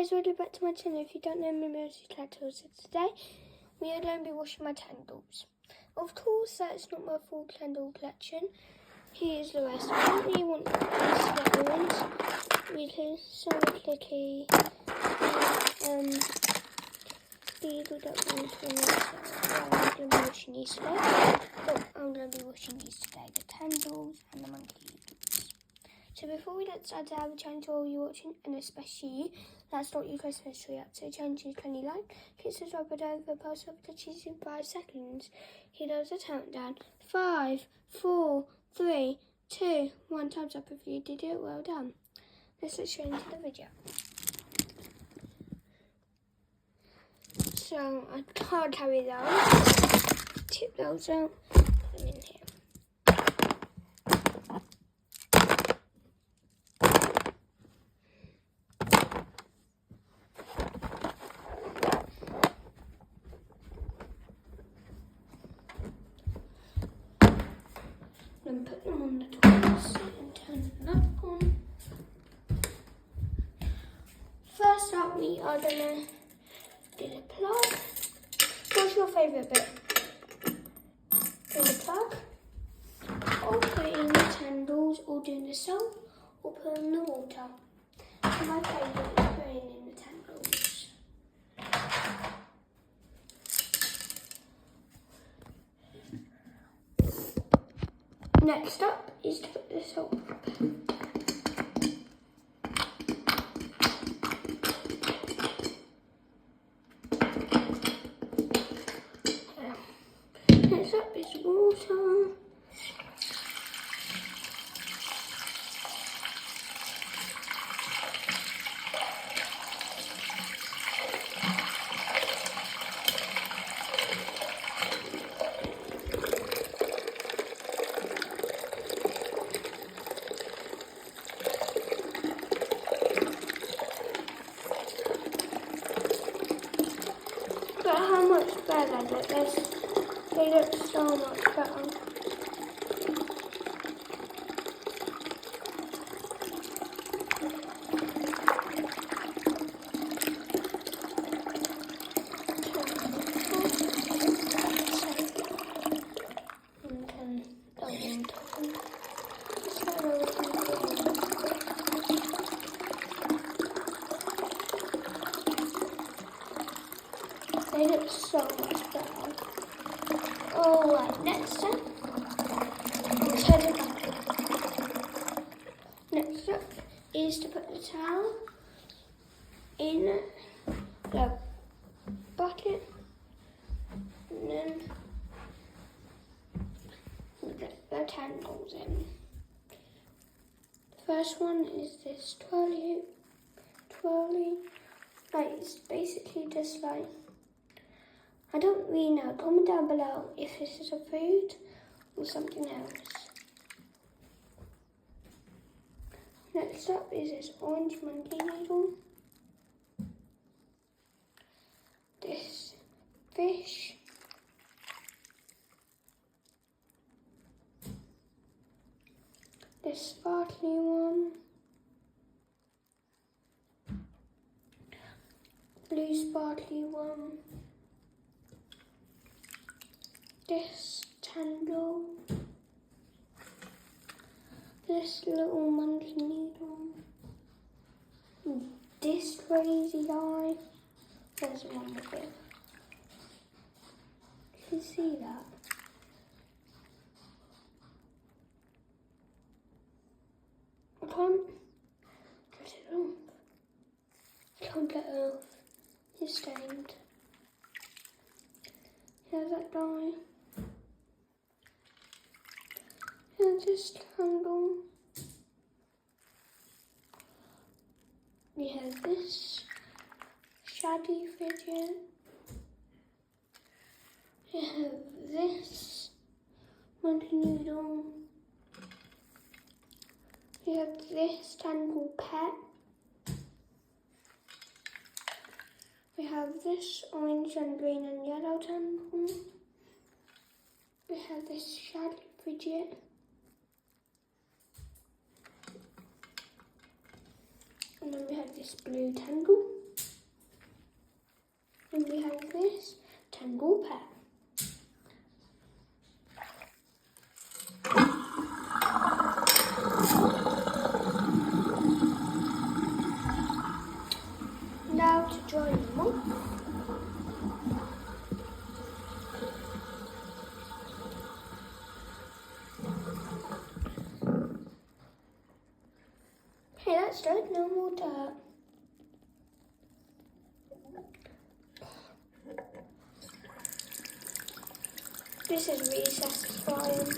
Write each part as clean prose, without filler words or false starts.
Guys, welcome back to my channel. If you don't know me, my name is Tattles. So today we are going to be washing my candles. Of course, that's not my full candle collection. Here's the rest. I don't really want these sweater ones because so clicky. These we don't want to use. I'm going to be washing these today. But I'm going to be washing these today. The candles and the monkey noodles. So before we get started, I will change all you watching, and especially you. Let's start your Christmas tree up. So change to 20 like, hit subscribe button over, post up to cheese in 5 seconds. Here does a countdown. 5, 4, 3, 2, 1. Time's up. If you did it, well done. Let's get straight into the video. So I can't carry those. Tip those out. Put them in here. And put them on the tools and turn them up on. First up, we are gonna do the plug. What's your favourite bit? Do the plug, or put in the candles, or doing the soap, or put in the water. So my favourite is putting in the candles. Next up is to put the soap. Next up is water. But how much better look this? They look so much better. They look so much better. Alright, next up, next up is to put the towel in the bucket, and then we get the candles in. The first one is this twirly. Like, it's basically just like, I don't really know. Comment down below if this is a food or something else. Next up is this orange monkey needle. This fish. This sparkly one. Blue sparkly one. This candle, this little monkey needle, this crazy eye. There's one with it. You can see that. I can't get it off. Can't get it off. It's stained. Here's that die. Here's this candle. We have this shady fidget. We have this monkey noodle. We have this tangle pet. We have this orange and green and yellow tangle. We have this shady fidget. And then we have this blue tangle. we have this tangle pair. Now to join them all. Okay, that's done. No more dirt. This is really satisfying.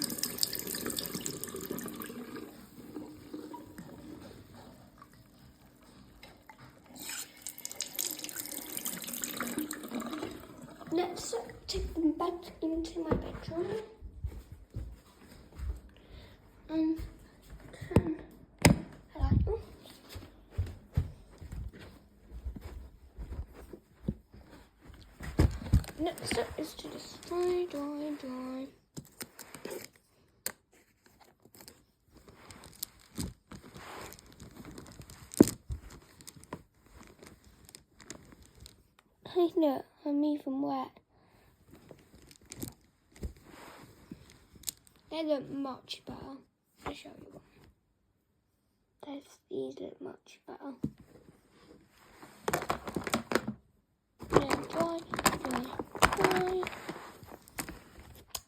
Let's take them back into my bedroom. Next up is to just dry. Hey, look, I'm even wet. They look much better. I'll show you one. These look much better. Then dry.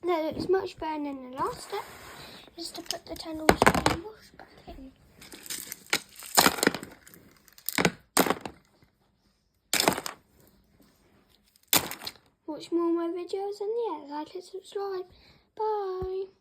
That looks much better than the last step. Is to put the tendrils in the wash back in. Watch more of my videos and yeah, like and subscribe. Bye.